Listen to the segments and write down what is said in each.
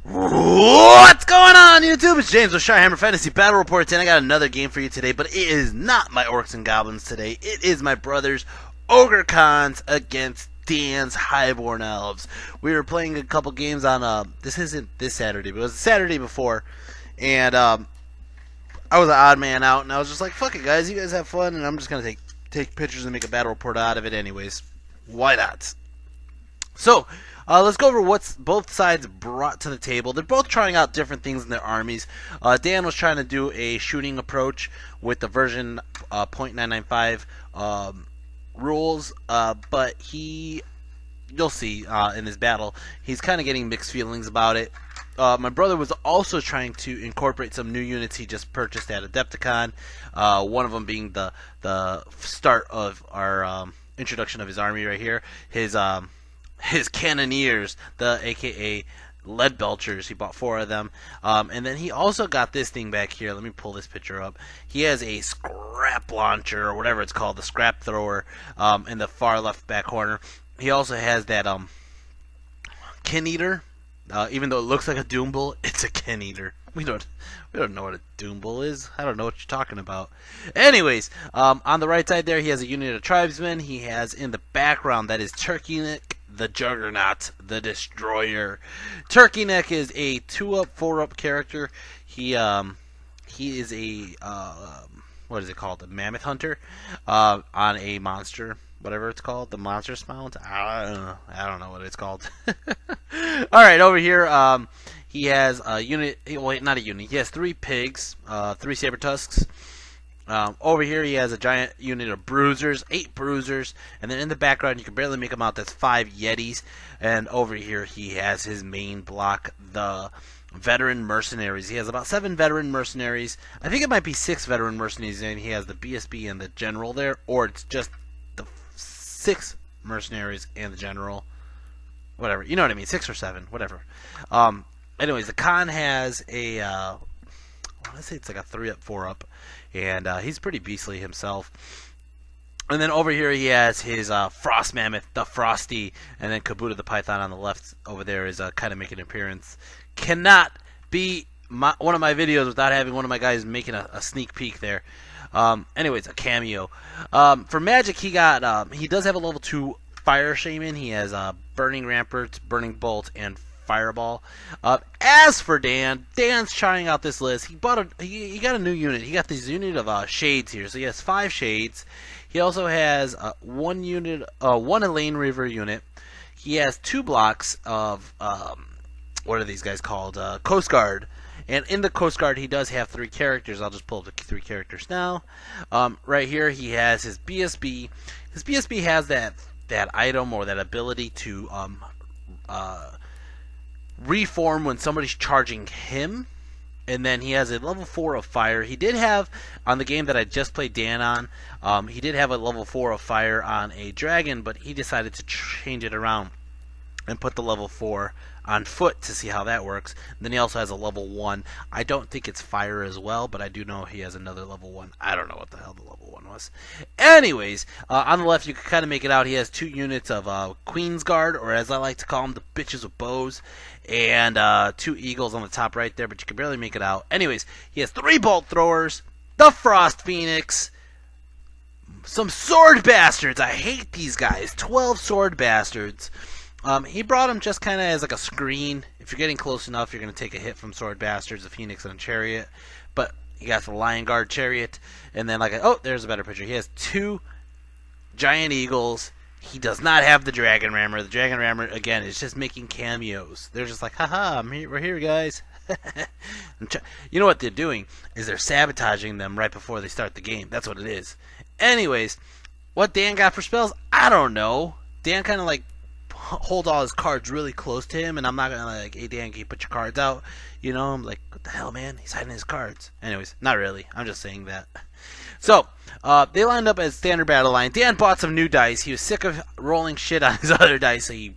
What's going on, YouTube? It's James with Highborn Fantasy Battle Report, and I got another game for you today, but it is not my Orcs and Goblins today. It is my brother's Ogre Cons against Dan's Highborn Elves. We were playing a couple games on, this isn't this Saturday, but it was the Saturday before, and I was an odd man out, and I was just like, fuck it, guys, you guys have fun, and I'm just going to take pictures and make a battle report out of it anyways. Why not? So, let's go over what both sides brought to the table. They're both trying out different things in their armies. Dan was trying to do a shooting approach with the version .995 rules, but you'll see in this battle, he's kind of getting mixed feelings about it. My brother was also trying to incorporate some new units he just purchased at Adepticon, one of them being the start of our introduction of his army right here. His cannoneers, the aka lead belchers. He bought 4 of them, and then he also got this thing back here. Let me pull this picture up. He has a scrap launcher or whatever it's called, the scrap thrower, in the far left back corner. He also has that kin eater. Even though it looks like a doom bull, it's a kin eater. We don't know what a doom bull is. I don't know what you're talking about. Anyways, on the right side there, he has a unit of tribesmen. He has in the background that is Turkey Neck, the Juggernaut, the Destroyer. Turkey Neck is a 2-up, 4-up character. He is a what is it called? A mammoth hunter on a monster, whatever it's called, the monster's mount. I don't know what it's called. All right, over here, he has a unit. Wait, not a unit. He has 3 pigs, 3 saber tusks. Over here, he has a giant unit of bruisers, 8 bruisers, and then in the background, you can barely make them out. That's 5 yetis, and over here, he has his main block, the veteran mercenaries. He has about 7 veteran mercenaries. I think it might be 6 veteran mercenaries, and he has the BSB and the general there, or it's just the 6 mercenaries and the general. Whatever, you know what I mean, 6 or 7, whatever. Anyways, the con has a, let's say it's like a 3-up, 4-up, and he's pretty beastly himself. And then over here he has his Frost Mammoth, the Frosty, and then Kabuto the Python on the left over there is kind of making an appearance. Cannot be one of my videos without having one of my guys making a sneak peek there. Anyways, a cameo. For Magic, he does have a level 2 Fire Shaman. He has Burning Ramparts, Burning Bolt, and Fireball. As for Dan's trying out this list. He got a new unit. He got this unit of shades here. So he has 5 shades. He also has one Elaine River unit. He has 2 blocks of what are these guys called? Coast Guard. And in the Coast Guard, he does have 3 characters. I'll just pull up the 3 characters now. Right here, he has his BSB. His BSB has that item or that ability to reform when somebody's charging him, and then he has a level 4 of fire. He did have, on the game that I just played Dan on, he did have a level 4 of fire on a dragon, but he decided to change it around and put the level 4 on foot to see how that works. And then he also has a level 1. I don't think it's fire as well, but I do know he has another level 1. I don't know what the hell the level 1 was. Anyways, on the left you can kind of make it out. He has 2 units of Queen's Guard, or as I like to call them, the bitches with bows, and 2 eagles on the top right there, but you can barely make it out. Anyways, he has 3 bolt throwers, the Frost Phoenix, some sword bastards. I hate these guys. 12 sword bastards. He brought him just kind of as like a screen. If you're getting close enough, you're going to take a hit from Sword Bastards, a Phoenix, and a Chariot. But he got the Lion Guard Chariot. And then, oh, there's a better picture. He has 2 Giant Eagles. He does not have the Dragon Rammer. The Dragon Rammer, again, is just making cameos. They're just like, haha, we're here, guys. You know what they're doing is they're sabotaging them right before they start the game. That's what it is. Anyways, what Dan got for spells, I don't know. Dan kind of like hold all his cards really close to him, and I'm not gonna like, hey Dan, can you put your cards out? You know, I'm like, what the hell, man? He's hiding his cards. Anyways, not really. I'm just saying that. So, they lined up as standard battle line. Dan bought some new dice. He was sick of rolling shit on his other dice, so he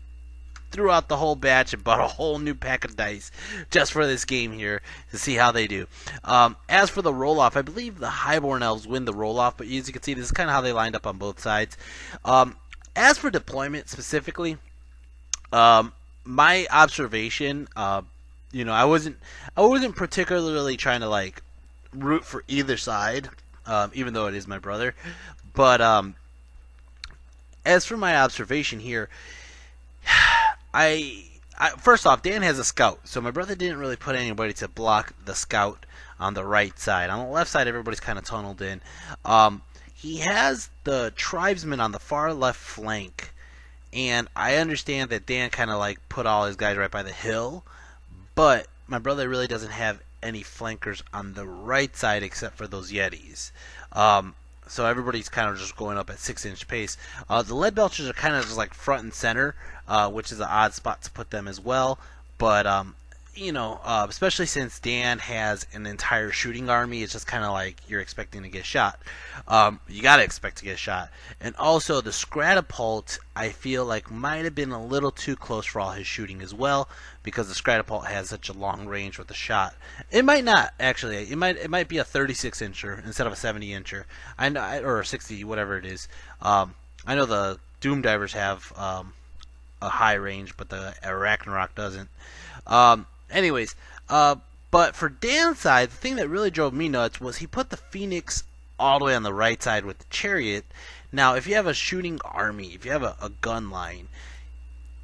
threw out the whole batch and bought a whole new pack of dice just for this game here to see how they do. As for the roll-off, I believe the Highborn Elves win the roll-off, but as you can see, this is kind of how they lined up on both sides. As for deployment specifically, my observation I wasn't particularly trying to like root for either side, even though it is my brother. But as for my observation here, first off, Dan has a scout, so my brother didn't really put anybody to block the scout on the right side. On the left side, everybody's kind of tunneled in. He has the tribesmen on the far left flank, and I understand that Dan kind of like put all his guys right by the hill, but my brother really doesn't have any flankers on the right side except for those Yetis. So everybody's kind of just going up at 6-inch pace. The lead belchers are kind of just like front and center, which is an odd spot to put them as well. But especially since Dan has an entire shooting army, it's just kind of like you're expecting to get shot. You gotta expect to get shot. And also the Stratapult, I feel like might have been a little too close for all his shooting as well, because the Stratapult has such a long range with the shot. It might not actually. It might be a 36-incher instead of a 70-incher. I know, or a 60, whatever it is. I know the Doom Divers have a high range, but the Ragnarok doesn't. Anyways, but for Dan's side, the thing that really drove me nuts was he put the Phoenix all the way on the right side with the Chariot. Now, if you have a shooting army, if you have a gun line,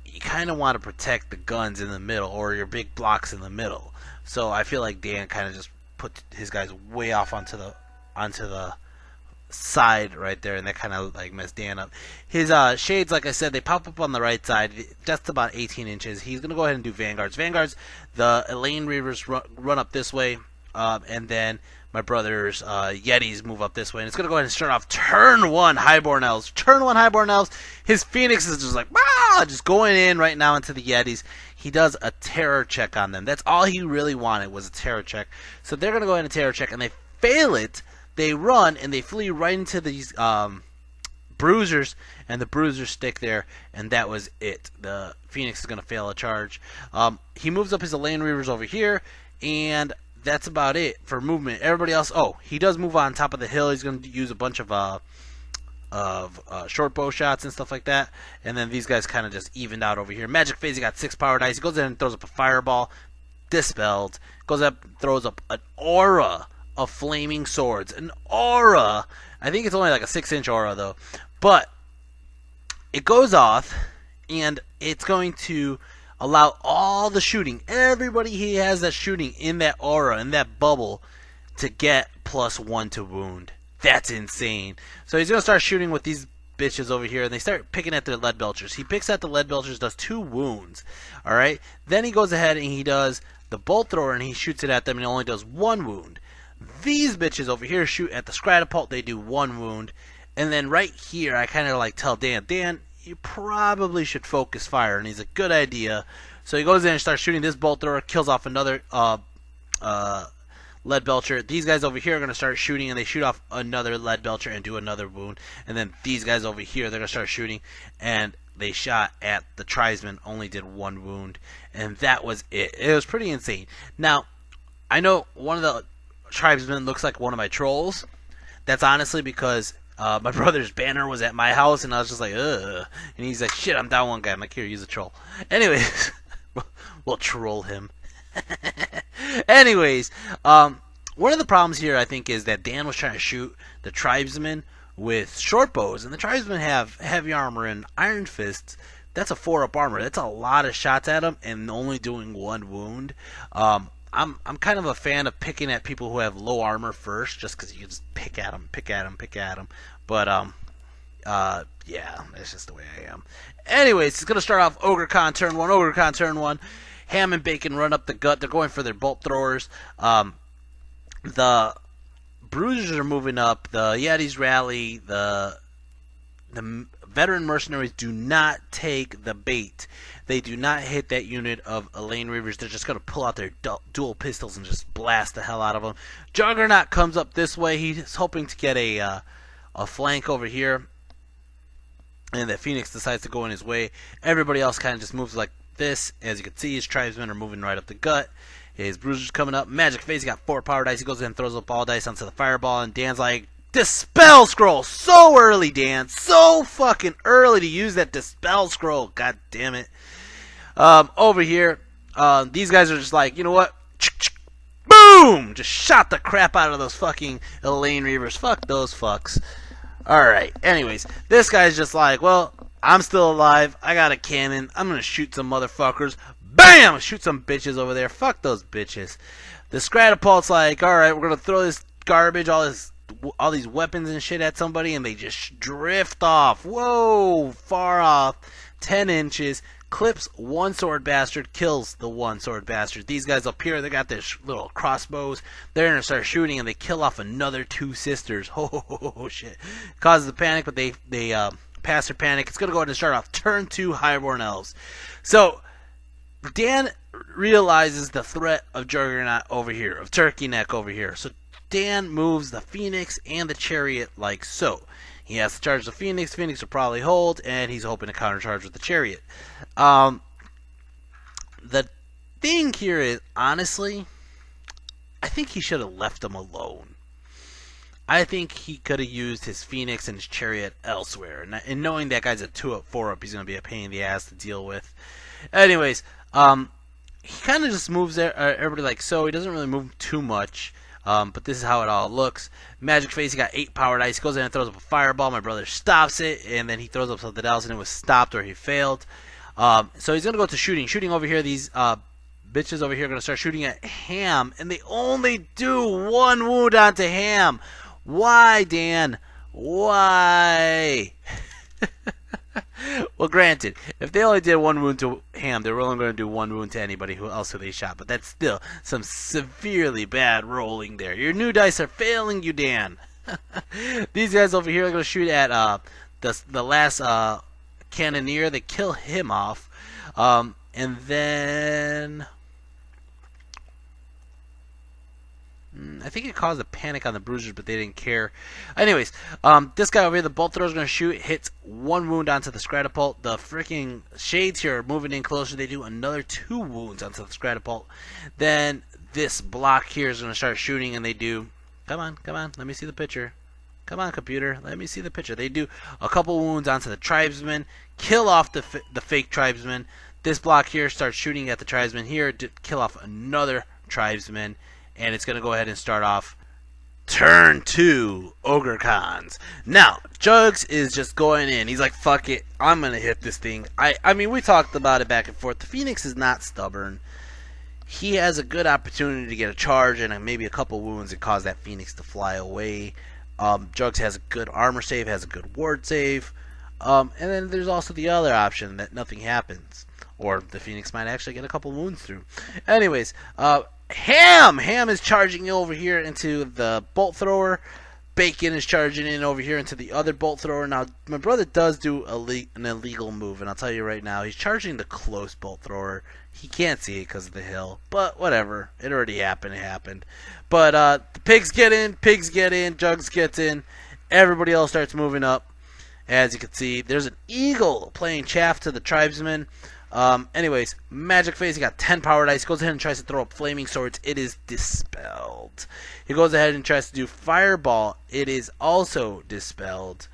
you kind of want to protect the guns in the middle, or your big blocks in the middle. So I feel like Dan kind of just put his guys way off onto the side right there, and that kind of like messed Dan up. His shades, like I said, they pop up on the right side, just about 18 inches. He's gonna go ahead and do vanguards. The Elaine Reavers run up this way, and then my brother's Yetis move up this way, and it's gonna go ahead and start off turn one Highborn Elves. Turn one Highborn Elves. His Phoenix is just like just going in right now into the Yetis. He does a terror check on them. That's all he really wanted, was a terror check. So they're gonna go ahead and terror check, and they fail it. They run and they flee right into these bruisers, and the bruisers stick there, and that was it. The Phoenix is going to fail a charge. He moves up his Elaine Reavers over here, and that's about it for movement. Everybody else, he does move on top of the hill. He's going to use a bunch of short bow shots and stuff like that, and then these guys kind of just evened out over here. Magic Phase, he got 6 power dice. He goes in and throws up a fireball, dispelled. Goes up, throws up an aura of flaming swords. An aura. I think it's only like a 6-inch aura though, but it goes off, and it's going to allow all the shooting, everybody he has that's shooting in that aura, in that bubble, to get +1 to wound. That's insane. So he's going to start shooting with these bitches over here, and they start picking at their lead belchers. He picks at the lead belchers, does 2 wounds. Alright? Then he goes ahead and he does the bolt thrower, and he shoots it at them, and it only does 1 wound. These bitches over here shoot at the Stratapult, they do 1 wound. And then right here, I kind of like tell Dan, you probably should focus fire. And he's a good idea. So he goes in and starts shooting this bolt thrower, kills off another lead belcher. These guys over here are going to start shooting, and they shoot off another lead belcher and do another wound. And then these guys over here, they're going to start shooting, and they shot at the tribesmen, only did 1 wound. And that was it. It was pretty insane. Now, I know one of the tribesmen looks like one of my trolls. That's honestly because my brother's banner was at my house, and I was just like, ugh. And he's like, shit, I'm down 1 guy. I'm like, here, use a troll. Anyways, we'll troll him. Anyways, one of the problems here, I think, is that Dan was trying to shoot the tribesmen with short bows, and the tribesmen have heavy armor and iron fists. That's a 4-up armor. That's a lot of shots at them, and only doing 1 wound. I'm kind of a fan of picking at people who have low armor first, just because you can just pick at them. But yeah, that's just the way I am. Anyways, it's gonna start off Ogre Con turn 1. Ham and Bacon run up the gut. They're going for their bolt throwers. The Bruisers are moving up. The Yetis rally. The veteran mercenaries do not take the bait. They do not hit that unit of Elaine Reavers. They're just going to pull out their dual pistols and just blast the hell out of them. Juggernaut comes up this way. He's hoping to get a flank over here, and the Phoenix decides to go in his way. Everybody else kind of just moves like this. As you can see, his tribesmen are moving right up the gut. His Bruisers coming up. Magic Phase, he got 4 power dice. He goes in and throws up all dice onto the fireball, and Dan's like, Dispel Scroll! So early, Dan. So fucking early to use that Dispel Scroll. God damn it. Over here, These guys are just like, you know what? Boom! Just shot the crap out of those fucking Elaine Reavers. Fuck those fucks. Alright, anyways, this guy's just like, well, I'm still alive. I got a cannon. I'm gonna shoot some motherfuckers. BAM! Shoot some bitches over there. Fuck those bitches. The Stratopult's like, alright, we're gonna throw this garbage, all these weapons and shit at somebody, and they just drift off. Whoa! Far off. 10 inches. Clips one sword bastard, kills the one sword bastard. These guys up here, they got their little crossbows. They're gonna start shooting, and they kill off another 2 sisters. Oh shit! Causes the panic, but they pass their panic. It's gonna go ahead and start off turn 2 Highborn Elves. So Dan realizes the threat of Juggernaut over here, of Turkey Neck over here. So Dan moves the Phoenix and the Chariot like so. He has to charge the Phoenix. Phoenix will probably hold, and he's hoping to countercharge with the Chariot. The thing here is, honestly, I think he should have left them alone. I think he could have used his Phoenix and his Chariot elsewhere. And knowing that guy's a 2-up, 4-up, he's going to be a pain in the ass to deal with. Anyways, he kind of just moves everybody like so. He doesn't really move too much. But this is how it all looks. Magic Face, he got 8 powered ice. He goes in and throws up a fireball. My brother stops it, and then he throws up something else, and it was stopped or he failed. So he's going to go to shooting. Shooting over here, these bitches over here are going to start shooting at Ham, and they only do 1 wound onto Ham. Why, Dan? Why? Well, granted, if they only did 1 wound to Ham, they were only going to do 1 wound to anybody else who they shot. But that's still some severely bad rolling there. Your new dice are failing you, Dan. These guys over here are going to shoot at the last cannoneer. They kill him off. And then I think it caused a panic on the Bruisers, but they didn't care. Anyways, this guy over here, the bolt thrower, is going to shoot. Hits 1 wound onto the Stratopult. The freaking Shades here are moving in closer. They do another 2 wounds onto the Stratopult. Then this block here is going to start shooting, and they do... Come on, let me see the picture. Come on, computer, let me see the picture. They do a couple wounds onto the Tribesmen. Kill off the fake Tribesmen. This block here starts shooting at the Tribesmen here. To kill off another Tribesman. And it's going to go ahead and start off turn 2 Ogre Cons. Now, Jugs is just going in. He's like, fuck it, I'm going to hit this thing. I mean, we talked about it back and forth. The Phoenix is not stubborn. He has a good opportunity to get a charge and maybe a couple wounds and cause that Phoenix to fly away. Jugs has a good armor save, has a good ward save. And then there's also the other option that nothing happens. Or the Phoenix might actually get a couple wounds through. Anyways, Ham is charging over here into the bolt thrower. Bacon is charging in over here into the other bolt thrower. Now, my brother does do an illegal move, and I'll tell you right now, he's charging the close bolt thrower. He can't see it because of the hill, but whatever. It already happened. It happened. But the pigs get in, Jugs gets in. Everybody else starts moving up. As you can see, there's an eagle playing chaff to the Tribesmen. Anyways, Magic Face, he got 10 power dice. Goes ahead and tries to throw up flaming swords. It is dispelled. He goes ahead and tries to do fireball. It is also dispelled.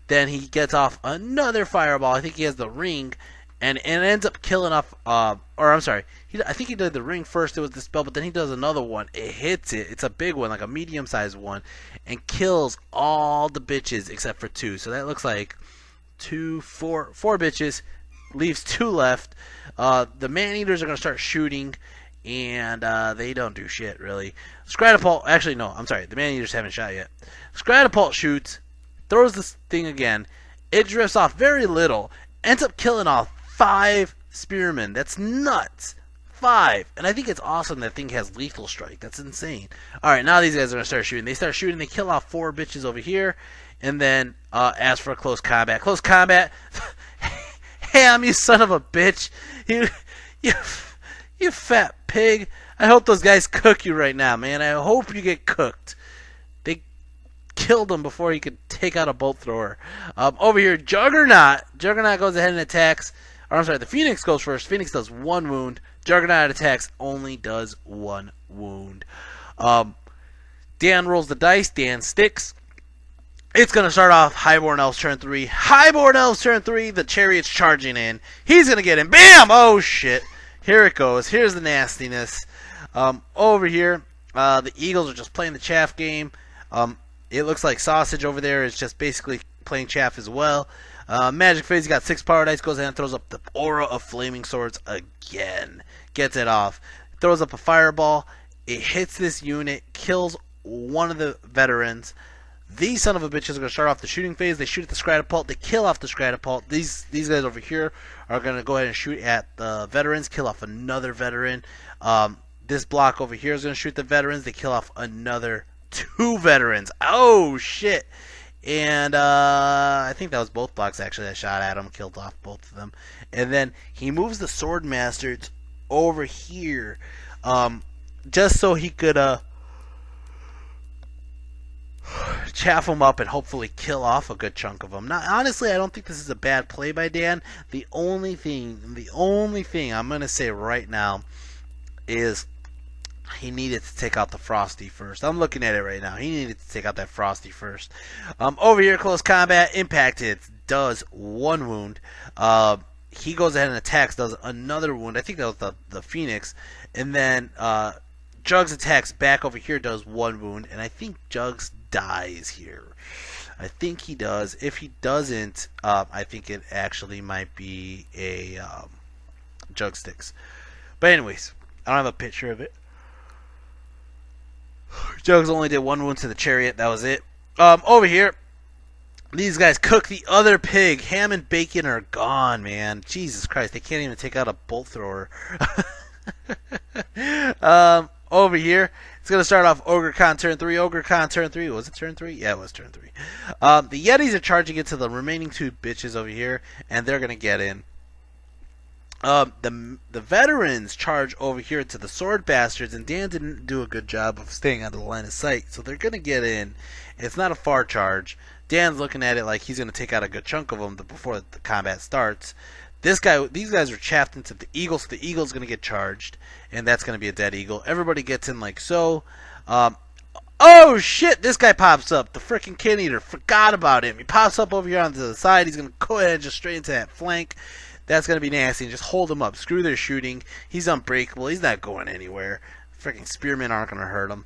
Then he gets off another fireball. I think he has the ring, and ends up killing off. Or I'm sorry, I think he did the ring first. It was dispelled, but then he does another one. It hits it. It's a big one, like a medium-sized one, and kills all the bitches except for 2. So that looks like 4 bitches. Leaves 2 left. The man-eaters are going to start shooting, and they don't do shit, really. Stratopult, actually, no, I'm sorry. The man-eaters haven't shot yet. Stratopult shoots, throws this thing again. It drifts off very little, ends up killing off 5 spearmen. That's nuts. 5. And I think it's awesome that thing has lethal strike. That's insane. Alright, now these guys are going to start shooting. They start shooting. They kill off 4 bitches over here, and then ask for a close combat. Close combat... Ham, you son of a bitch. You fat pig. I hope those guys cook you right now, man. I hope you get cooked. They killed him before he could take out a bolt thrower. Over here, Juggernaut. Juggernaut goes ahead and attacks. Or I'm sorry, the Phoenix goes first. Phoenix does 1 wound. Juggernaut attacks, only does 1 wound. Dan rolls the dice. Dan sticks. It's going to start off Highborn Elves turn 3. Highborn Elves turn 3. The Chariot's charging in. He's going to get him. Bam! Oh, shit. Here it goes. Here's the nastiness. Over here, the Eagles are just playing the chaff game. It looks like Sausage over there is just basically playing chaff as well. Magic Phase got 6 power dice, goes ahead and throws up the Aura of Flaming Swords again. Gets it off. Throws up a Fireball. It hits this unit, kills one of the veterans. These son of a bitches are going to start off the shooting phase. They shoot at the Scratapult. They kill off the Scratapult. These guys over here are going to go ahead and shoot at the veterans, kill off another veteran. This block over here is going to shoot the veterans. They kill off another 2 veterans. Oh, shit. And I think that was both blocks, actually. I shot at him, killed off both of them. And then he moves the Sword Masters over here just so he could chaff them up and hopefully kill off a good chunk of them. Now, honestly, I don't think this is a bad play by Dan. The only thing I'm going to say right now is he needed to take out the Frosty first. I'm looking at it right now. He needed to take out that Frosty first. Over here, close combat, impact hits, does 1 wound. He goes ahead and attacks, does another wound. I think that was the Phoenix. And then Jugs attacks back over here, does 1 wound. And I think Jugs dies here. I think he does. If he doesn't, I think it actually might be a Jug sticks. But anyways, I don't have a picture of it. Jugs only did 1 wound to the chariot. That was it. Over here, these guys cook the other pig. Ham and bacon are gone, man. Jesus Christ, they can't even take out a bolt thrower. Over here, it's going to start off Ogre Con turn 3. Ogre Con turn 3. Was it turn 3? Yeah, it was turn 3. The Yetis are charging into the remaining 2 bitches over here, and they're going to get in. The veterans charge over here to the Sword Bastards, and Dan didn't do a good job of staying out of the line of sight, so they're going to get in. It's not a far charge. Dan's looking at it like he's going to take out a good chunk of them before the combat starts. These guys are chaffed into the Eagle, so the Eagle's going to get charged, and that's going to be a dead Eagle. Everybody gets in like so. Oh shit, this guy pops up. The freaking Kid Eater. Forgot about him. He pops up over here onto the side. He's going to go ahead and just straight into that flank. That's going to be nasty. Just hold him up. Screw their shooting. He's unbreakable. He's not going anywhere. Freaking spearmen aren't going to hurt him.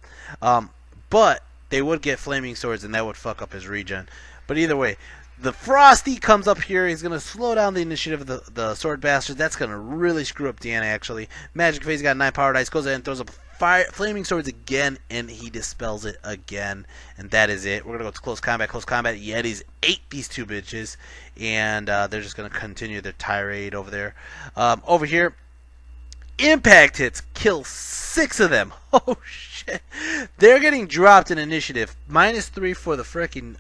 But they would get flaming swords, and that would fuck up his regen. But either way, the Frosty comes up here. He's going to slow down the initiative of the Sword Bastards. That's going to really screw up Deanna, actually. Magic Phase got 9 power dice. Goes ahead and throws up flaming swords again, and he dispels it again. And that is it. We're going to go to close combat. Close combat. Yetis ate these 2 bitches, and they're just going to continue their tirade over there. Over here, impact hits. Kill 6 of them. Oh, shit. They're getting dropped in initiative. -3 for the freaking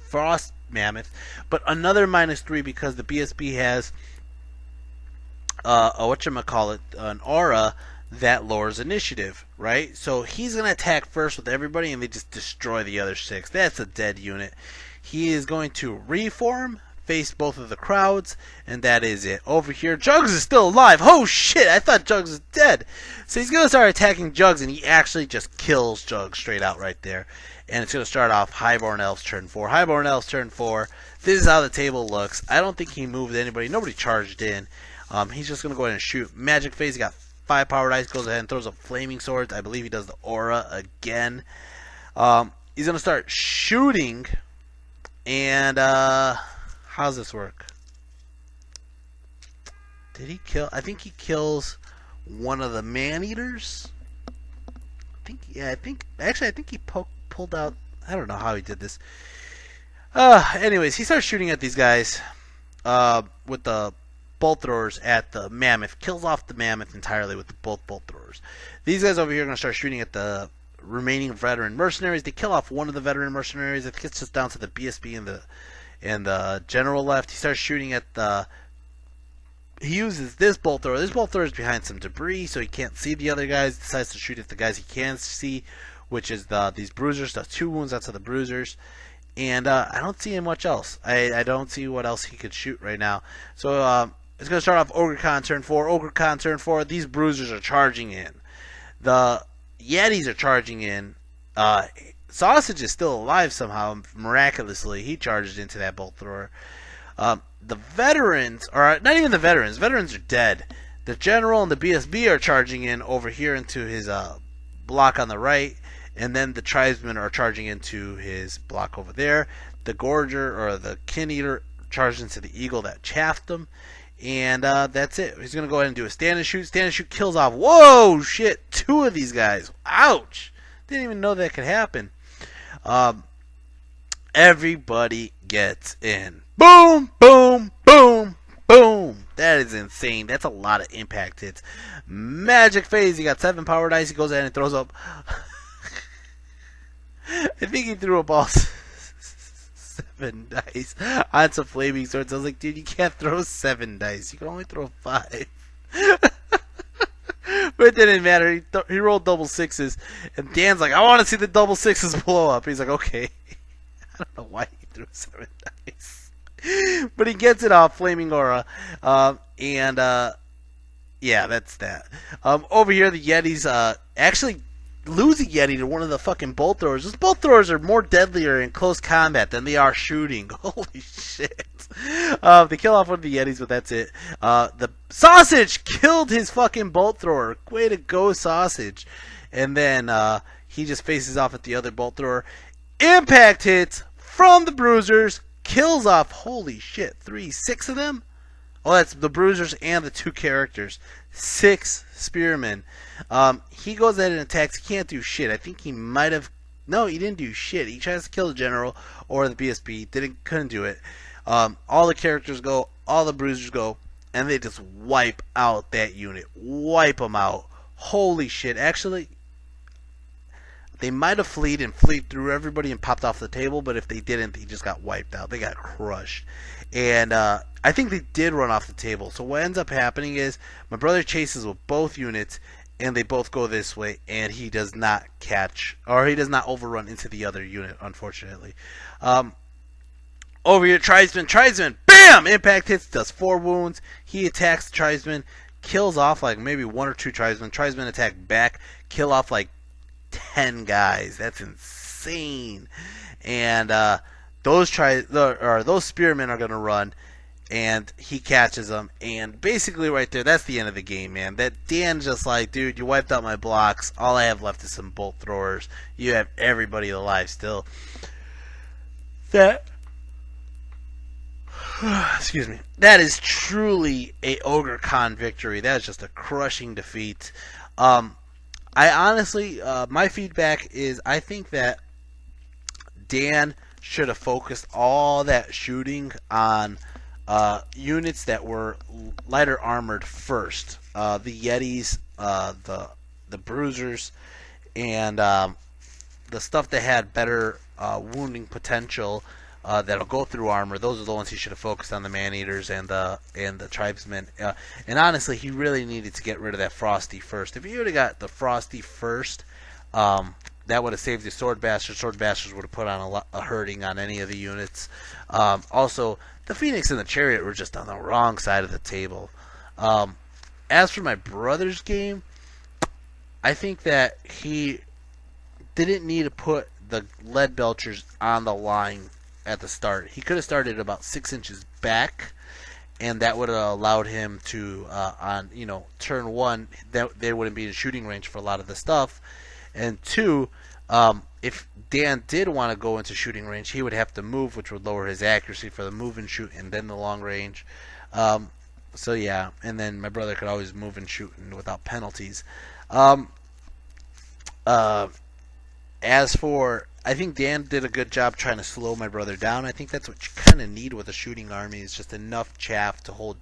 Frost Mammoth, but another -3 because the BSB has an aura that lowers initiative, right? So he's going to attack first with everybody, and they just destroy the other 6. That's a dead unit. He is going to reform, face both of the crowds, and that is it. Over here, Jugs is still alive. Oh shit, I thought Jugs was dead. So he's going to start attacking Jugs, and he actually just kills Jugs straight out right there. And it's going to start off Highborn Elves turn 4. Highborn Elves turn 4. This is how the table looks. I don't think he moved anybody. Nobody charged in. He's just going to go ahead and shoot. Magic Phase, he got 5 power dice. Goes ahead and throws up flaming swords. I believe he does the aura again. He's going to start shooting. And how's this work? Did he kill? I think he kills one of the man-eaters. I think he pulled out. I don't know how he did this. Anyways, he starts shooting at these guys with the bolt throwers at the mammoth. Kills off the mammoth entirely with both bolt throwers. These guys over here are going to start shooting at the remaining veteran mercenaries. They kill off one of the veteran mercenaries. It gets just down to the BSB and the general left. He starts shooting at the. He uses this bolt thrower. This bolt thrower is behind some debris, so he can't see the other guys. Decides to shoot at the guys he can see, which is these bruisers. Does 2 wounds out to the bruisers. And I don't see him much else. I don't see what else he could shoot right now. So it's going to start off Ogre Con turn 4. Ogre Con turn 4. These bruisers are charging in. The Yetis are charging in. Sausage is still alive somehow. Miraculously, he charged into that bolt thrower. The veterans, or not even the veterans. Veterans are dead. The general and the BSB are charging in over here into his block on the right, and then the tribesmen are charging into his block over there. The Gorger or the Kin Eater charged into the eagle that chaffed him, and that's it. He's gonna go ahead and do a stand and shoot. Stand and shoot kills off. Whoa, shit! 2 of these guys. Ouch! Didn't even know that could happen. Everybody gets in. Boom, boom, boom, boom. That is insane. That's a lot of impact hits. Magic phase. He got 7 power dice. He goes ahead and throws up. I think he threw up all 7 dice on some flaming swords. I was like, dude, you can't throw 7 dice. You can only throw 5. But it didn't matter. He rolled double 6s. And Dan's like, I want to see the double 6s blow up. He's like, okay. I don't know why he threw 7 dice. But he gets it off, Flaming Aura. Yeah, that's that. Over here, the Yetis actually lose a Yeti to one of the fucking bolt throwers. Those bolt throwers are more deadlier in close combat than they are shooting. Holy shit. They kill off one of the Yetis, but that's it. The Sausage killed his fucking bolt thrower. Way to go, Sausage. And then he just faces off at the other bolt thrower. Impact hits from the Bruisers. Kills off, holy shit, 6 of them? Oh, that's the Bruisers and the 2 characters. 6 Spearmen. He goes ahead and attacks. He can't do shit. I think he might have... No, he didn't do shit. He tries to kill the General or the BSB. Couldn't do it. All the characters go. All the Bruisers go. And they just wipe out that unit. Wipe them out. Holy shit. Actually, they might have fleed through everybody and popped off the table. But if they didn't, they just got wiped out. They got crushed. And I think they did run off the table. So what ends up happening is my brother chases with both units, and they both go this way, and he does not catch, or he does not overrun into the other unit, unfortunately. Over here, Tribesman, bam! Impact hits, does 4 wounds. He attacks the Tribesman, kills off like maybe 1 or 2 Tribesmen. Tribesmen attack back, kill off like 10 guys. That's insane. And those Spearmen are going to run, and he catches them, and basically right there, that's the end of the game, man. That Dan's just like, dude, you wiped out my blocks. All I have left is some bolt throwers. You have everybody alive still. Excuse me. That is truly a Ogre Con victory. That is just a crushing defeat. I honestly, my feedback is I think that Dan should have focused all that shooting on units that were lighter armored first. The Yetis, the Bruisers, and the stuff that had better wounding potential that'll go through armor. Those are the ones he should have focused on, the Man-Eaters and the Tribesmen. And honestly, he really needed to get rid of that Frosty first. If he would have got the Frosty first, that would have saved the Sword Bastards. Sword Bastards would have put on a hurting on any of the units. Also, the Phoenix and the Chariot were just on the wrong side of the table. As for my brother's game, I think that he didn't need to put the Lead Belchers on the line at the start. He could have started about 6 inches back, and that would have allowed him to, on turn 1, that they wouldn't be in shooting range for a lot of the stuff. And 2, if Dan did want to go into shooting range, he would have to move, which would lower his accuracy for the move and shoot, and then the long range. So yeah, and then my brother could always move and shoot without penalties. As for, I think Dan did a good job trying to slow my brother down. I think that's what you kind of need with a shooting army, is just enough chaff to hold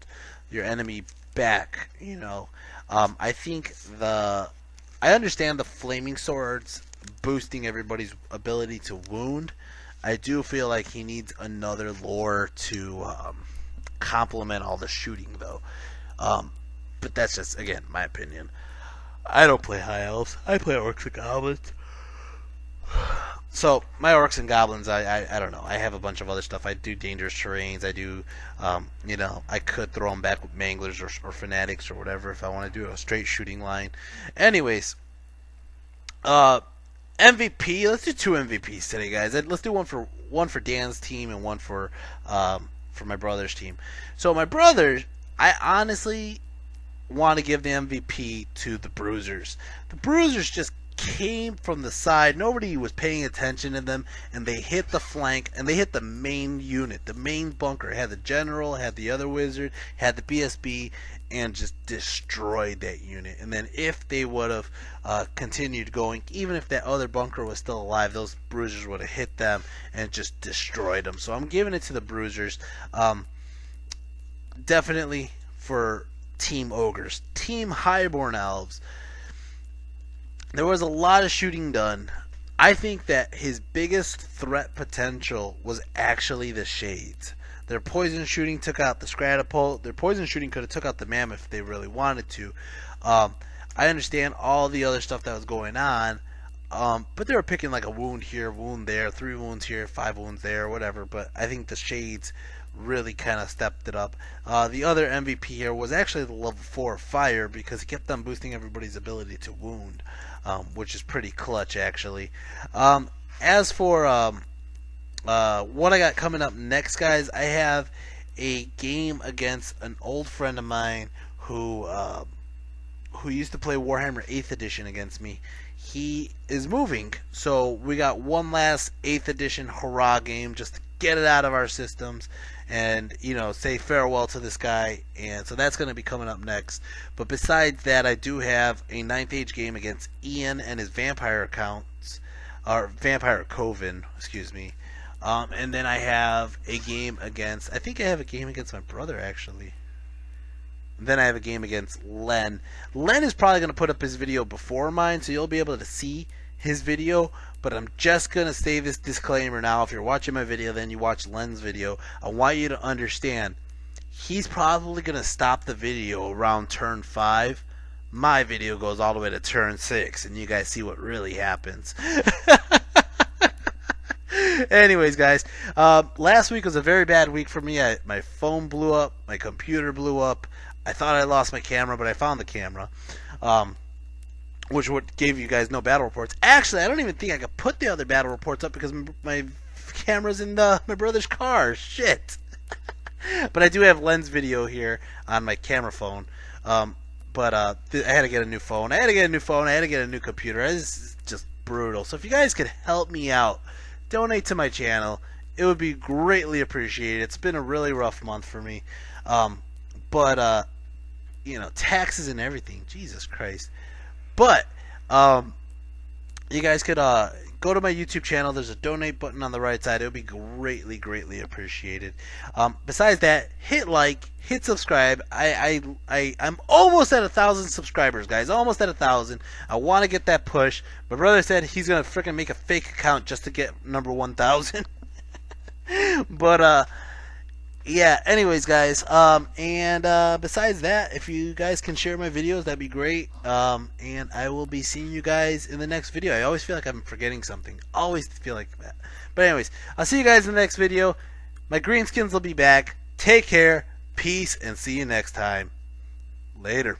your enemy back. I think I understand the flaming swords boosting everybody's ability to wound. I do feel like he needs another lore to complement all the shooting, though. But that's just, again, my opinion. I don't play High Elves. I play Orcs and Goblins. So, my Orcs and Goblins, I don't know. I have a bunch of other stuff. I do dangerous terrains. I do, I could throw them back with Manglers or Fanatics or whatever if I want to do a straight shooting line. Anyways, MVP. Let's do 2 MVPs today, guys. Let's do one for Dan's team and one for my brother's team. So my brother, I honestly want to give the MVP to the Bruisers. The Bruisers just came from the side. Nobody was paying attention to them, and they hit the flank, and they hit the main unit, the main bunker. It had the general, had the other wizard, had the BSB, and just destroyed that unit. And then if they would have continued going, even if that other bunker was still alive, those Bruisers would have hit them and just destroyed them. So I'm giving it to the Bruisers. Definitely for Team Ogres. Team Highborn Elves, there was a lot of shooting done. I think that his biggest threat potential was actually the Shades. Their poison shooting took out the Scratapult. Their poison shooting could have took out the Mammoth if they really wanted to. I understand all the other stuff that was going on, but they were picking like a wound here, wound there, 3 wounds here, 5 wounds there, whatever. But I think the Shades really kind of stepped it up. The other MVP here was actually the level 4 Fire, because it kept on boosting everybody's ability to wound, which is pretty clutch actually. As for what I got coming up next, guys, I have a game against an old friend of mine who used to play Warhammer 8th Edition against me. He is moving, so we got one last 8th Edition hurrah game just to get it out of our systems and, you know, say farewell to this guy. And so that's going to be coming up next. But besides that, I do have a 9th Age game against Ian and his vampire accounts, or Vampire Coven, excuse me. And then I have a game against, I think I have a game against my brother actually. And then I have a game against Len. Len is probably going to put up his video before mine, so you'll be able to see his video. But I'm just going to say this disclaimer now. If you're watching my video, then you watch Len's video. I want you to understand, he's probably going to stop the video around turn 5. My video goes all the way to turn 6, and you guys see what really happens. Anyways, guys, last week was a very bad week for me. My phone blew up, my computer blew up. I thought I lost my camera, but I found the camera, which gave you guys no battle reports. Actually, I don't even think I could put the other battle reports up because my camera's in my brother's car. Shit. But I do have Len's video here on my camera phone. But I had to get a new phone. I had to get a new computer. It's just brutal. So if you guys could help me out, donate to my channel, it would be greatly appreciated. It's been a really rough month for me. But you know, taxes and everything. Jesus Christ. But you guys could go to my YouTube channel. There's a donate button on the right side. It would be greatly appreciated. Besides that, hit like, hit subscribe. I'm almost at 1,000 subscribers, guys. Almost at 1,000. I want to get that push. My brother said he's gonna freaking make a fake account just to get number 1,000. But yeah, anyways, guys, and besides that, if you guys can share my videos, that'd be great. And I will be seeing you guys in the next video. I always feel like I'm forgetting something. Always feel like that. But anyways, I'll see you guys in the next video. My greenskins will be back. Take care, peace, and see you next time. Later.